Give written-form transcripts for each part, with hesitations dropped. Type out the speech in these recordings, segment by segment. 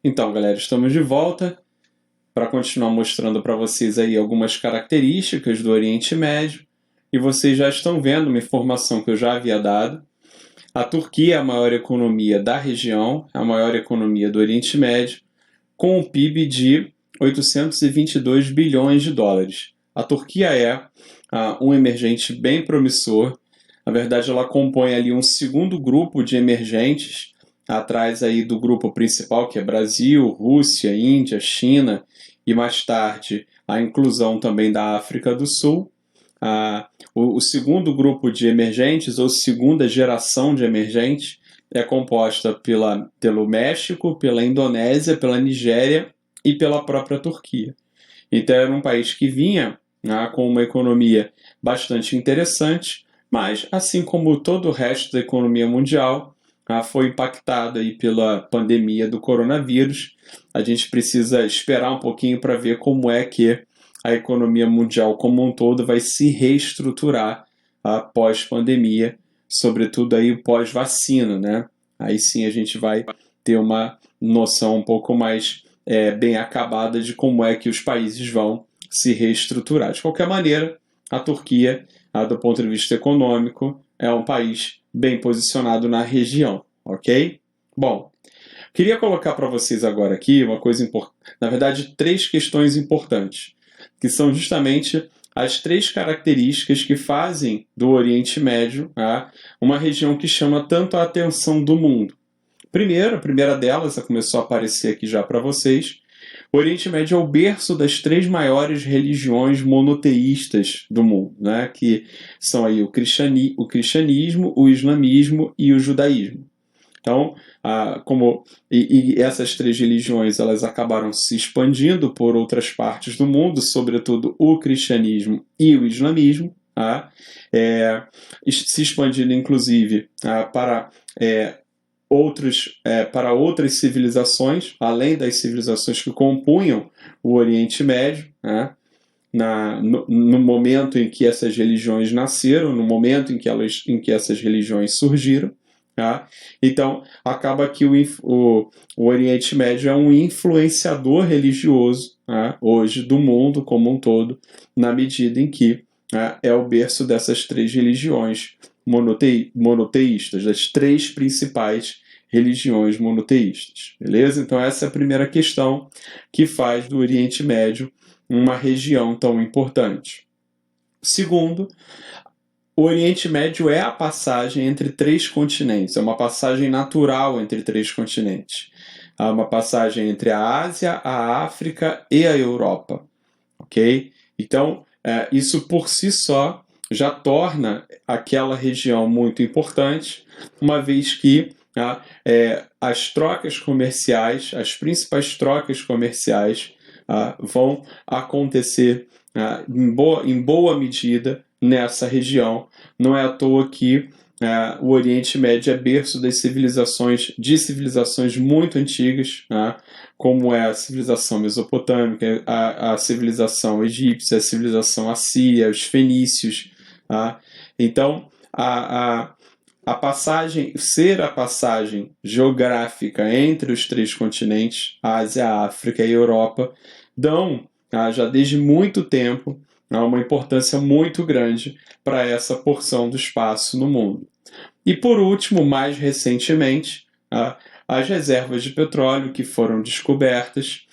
Então, galera, estamos de volta para continuar mostrando para vocês aí algumas características do Oriente Médio. E vocês já estão vendo uma informação que eu já havia dado. A Turquia é a maior economia da região, a maior economia do Oriente Médio, com um PIB de 822 bilhões de dólares. A Turquia é um emergente bem promissor. Na verdade, ela compõe ali um segundo grupo de emergentes, atrás aí do grupo principal, que é Brasil, Rússia, Índia, China, e mais tarde a inclusão também da África do Sul. O segundo grupo de emergentes, ou segunda geração de emergentes, é composta pelo México, pela Indonésia, pela Nigéria e pela própria Turquia. Então era um país que vinha com uma economia bastante interessante, mas assim como todo o resto da economia mundial, foi impactado aí pela pandemia do coronavírus. A gente precisa esperar um pouquinho para ver como é que a economia mundial como um todo vai se reestruturar após pandemia, sobretudo aí pós-vacina, né? Aí sim a gente vai ter uma noção um pouco mais bem acabada de como é que os países vão se reestruturar. De qualquer maneira, a Turquia, do ponto de vista econômico, é um país bem posicionado na região, ok? Bom, queria colocar para vocês agora aqui uma coisa importante, na verdade, 3 questões importantes, que são justamente as 3 características que fazem do Oriente Médio uma região que chama tanto a atenção do mundo. Primeiro, a primeira delas, começou a aparecer aqui já para vocês, o Oriente Médio é o berço das 3 maiores religiões monoteístas do mundo, né? Que são aí o cristianismo, o islamismo e o judaísmo. Então, essas 3 religiões elas acabaram se expandindo por outras partes do mundo, sobretudo o cristianismo e o islamismo, se expandindo inclusive para outras civilizações, além das civilizações que compunham o Oriente Médio, no momento em que essas religiões nasceram, no momento em que essas religiões surgiram. Então, acaba que o Oriente Médio é um influenciador religioso hoje do mundo como um todo, na medida em que é o berço dessas 3 religiões monoteístas, das 3 principais religiões monoteístas. Beleza? Então essa é a primeira questão que faz do Oriente Médio uma região tão importante. Segundo, o Oriente Médio é a passagem entre 3 continentes, é uma passagem natural entre 3 continentes. Há uma passagem entre a Ásia, a África e a Europa. Ok? Então, isso por si só já torna aquela região muito importante, uma vez que as trocas comerciais, as principais trocas comerciais vão acontecer em boa medida nessa região. Não é à toa que o Oriente Médio é berço de civilizações muito antigas, como é a civilização mesopotâmica, a civilização egípcia, a civilização assíria, os fenícios. Então, a passagem geográfica entre os 3 continentes, Ásia, África e Europa, dão, já desde muito tempo, uma importância muito grande para essa porção do espaço no mundo. E por último, mais recentemente, as reservas de petróleo que foram descobertas,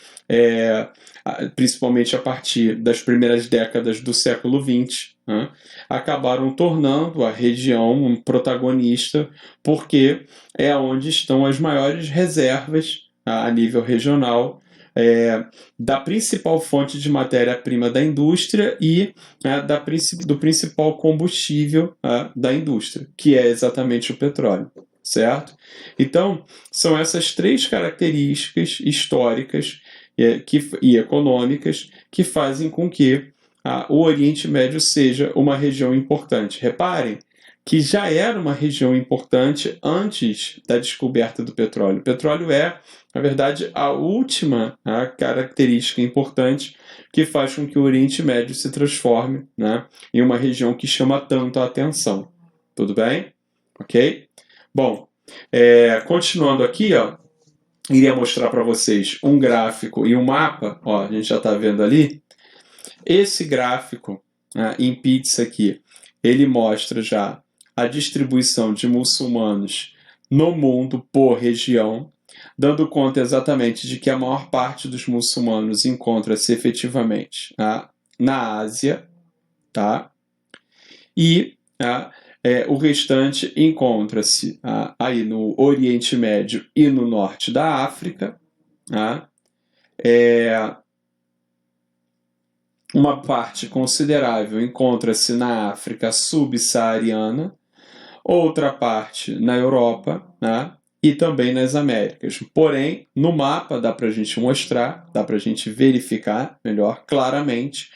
principalmente a partir das primeiras décadas do século XX, acabaram tornando a região um protagonista, porque é onde estão as maiores reservas a nível regional da principal fonte de matéria-prima da indústria e do principal combustível da indústria, que é exatamente o petróleo, certo? Então, são essas 3 características históricas e econômicas que fazem com que o Oriente Médio seja uma região importante. Reparem que já era uma região importante antes da descoberta do petróleo. O petróleo é, na verdade, a última característica importante que faz com que o Oriente Médio se transforme em uma região que chama tanto a atenção. Tudo bem? Ok? Bom, continuando aqui, iria mostrar para vocês um gráfico e um mapa, ó, a gente já está vendo ali. Esse gráfico, em pizza aqui, ele mostra já a distribuição de muçulmanos no mundo por região, dando conta exatamente de que a maior parte dos muçulmanos encontra-se efetivamente na Ásia, tá? E o restante encontra-se aí no Oriente Médio e no norte da África. Tá? Uma parte considerável encontra-se na África subsaariana, outra parte na Europa, né? E também nas Américas. Porém, no mapa dá para a gente mostrar, dá para a gente verificar melhor claramente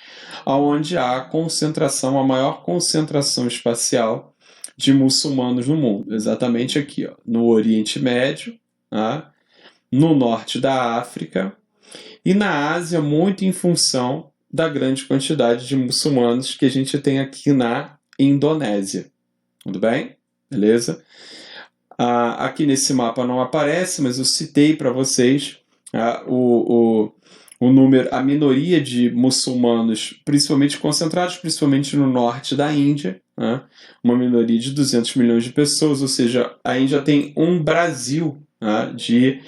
aonde há a maior concentração espacial de muçulmanos no mundo. Exatamente aqui, ó, no Oriente Médio, tá? No norte da África e na Ásia, muito em função da grande quantidade de muçulmanos que a gente tem aqui na Indonésia. Tudo bem? Beleza? Aqui nesse mapa não aparece, mas eu citei para vocês o número, a minoria de muçulmanos, principalmente concentrados, principalmente no norte da Índia, né? Uma minoria de 200 milhões de pessoas, ou seja, a Índia tem um Brasil, né, de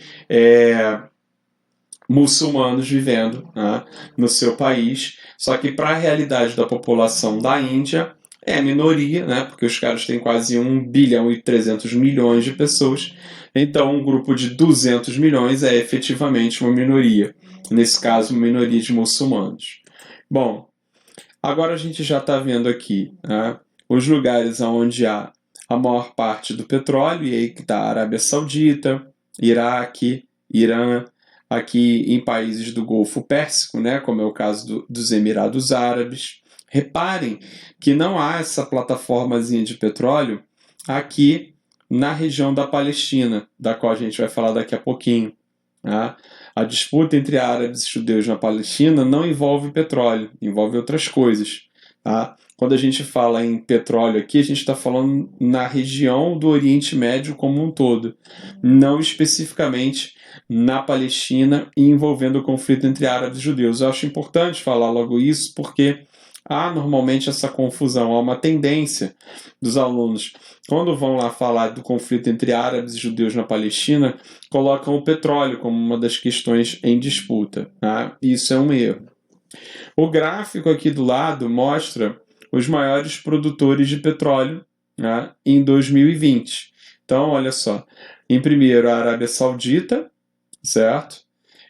muçulmanos vivendo, né, no seu país, só que para a realidade da população da Índia é minoria, né, porque os caras têm quase 1 bilhão e 300 milhões de pessoas, então um grupo de 200 milhões é efetivamente uma minoria, nesse caso uma minoria de muçulmanos. Bom, agora a gente já está vendo aqui, né, os lugares onde há a maior parte do petróleo, e aí que está a Arábia Saudita, Iraque, Irã, aqui em países do Golfo Pérsico, né, como é o caso dos Emirados Árabes. Reparem que não há essa plataformazinha de petróleo aqui na região da Palestina, da qual a gente vai falar daqui a pouquinho. Tá? A disputa entre árabes e judeus na Palestina não envolve petróleo, envolve outras coisas. Tá? Quando a gente fala em petróleo aqui, a gente está falando na região do Oriente Médio como um todo, não especificamente na Palestina e envolvendo o conflito entre árabes e judeus. Eu acho importante falar logo isso porque há normalmente essa confusão, há uma tendência dos alunos, quando vão lá falar do conflito entre árabes e judeus na Palestina, colocam o petróleo como uma das questões em disputa. Tá? Isso é um erro. O gráfico aqui do lado mostra os maiores produtores de petróleo, né, em 2020. Então, olha só, em primeiro a Arábia Saudita, certo?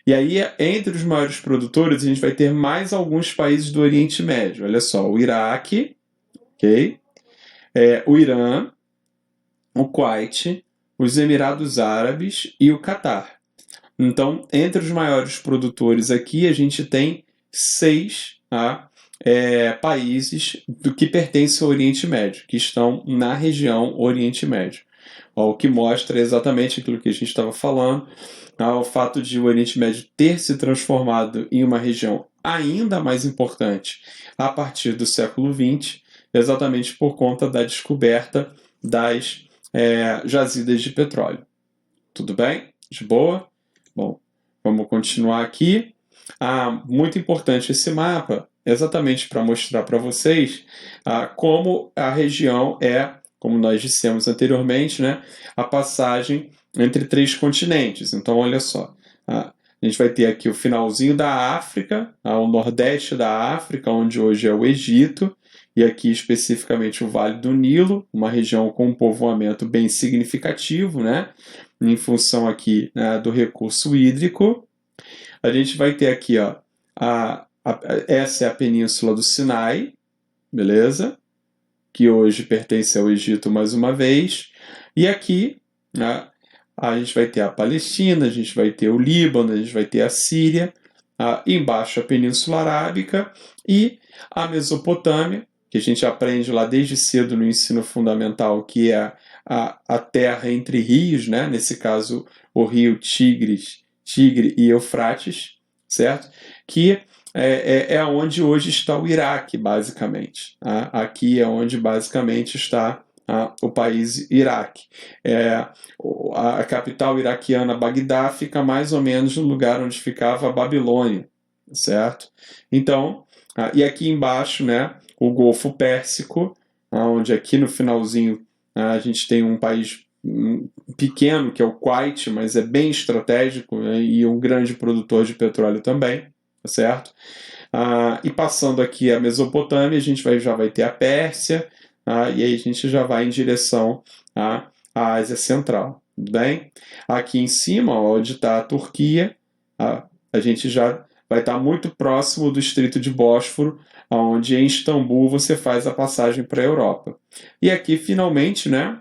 E aí, entre os maiores produtores, a gente vai ter mais alguns países do Oriente Médio. Olha só, o Iraque, ok? O Irã, o Kuwait, os Emirados Árabes e o Catar. Então, entre os maiores produtores aqui, a gente tem 6 países que pertencem ao Oriente Médio, que estão na região Oriente Médio. O que mostra exatamente aquilo que a gente estava falando, o fato de o Oriente Médio ter se transformado em uma região ainda mais importante a partir do século XX, exatamente por conta da descoberta das jazidas de petróleo. Tudo bem? De boa? Bom, vamos continuar aqui. Muito importante esse mapa, exatamente para mostrar para vocês como a região como nós dissemos anteriormente, né, a passagem entre 3 continentes. Então, olha só, a gente vai ter aqui o finalzinho da África, o nordeste da África, onde hoje é o Egito, e aqui especificamente o Vale do Nilo, uma região com um povoamento bem significativo, né, em função aqui, né, do recurso hídrico. A gente vai ter aqui, ó, essa é a península do Sinai, beleza? Que hoje pertence ao Egito mais uma vez. E aqui, né, a gente vai ter a Palestina, a gente vai ter o Líbano, a gente vai ter a Síria, embaixo a Península Arábica e a Mesopotâmia, que a gente aprende lá desde cedo no ensino fundamental, que é a terra entre rios, né? Nesse caso o rio Tigre e Eufrates, certo? Que é onde hoje está o Iraque, basicamente. Tá? Aqui é onde basicamente está o país Iraque. A capital iraquiana, Bagdá, fica mais ou menos no lugar onde ficava a Babilônia, certo? Então, e aqui embaixo, né, o Golfo Pérsico, onde aqui no finalzinho a gente tem um país pequeno, que é o Kuwait, mas é bem estratégico, né, e um grande produtor de petróleo também, certo? E passando aqui a Mesopotâmia, a gente já vai ter a Pérsia, e aí a gente já vai em direção à Ásia Central, tudo bem? Aqui em cima, onde está a Turquia, a gente já vai estar muito próximo do Estreito de Bósforo, onde em Istambul você faz a passagem para a Europa. E aqui, finalmente, né,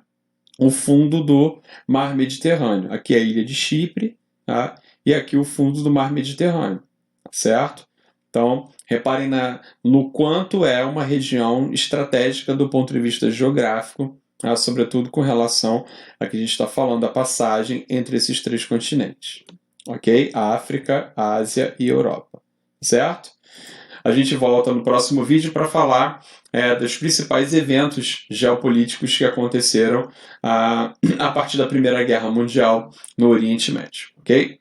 o fundo do Mar Mediterrâneo. Aqui é a ilha de Chipre, tá? E aqui o fundo do Mar Mediterrâneo, certo? Então, reparem no quanto é uma região estratégica do ponto de vista geográfico, sobretudo com relação a que a gente está falando da passagem entre esses 3 continentes. Ok? África, Ásia e Europa. Certo? A gente volta no próximo vídeo para falar dos principais eventos geopolíticos que aconteceram a partir da Primeira Guerra Mundial no Oriente Médio. Ok?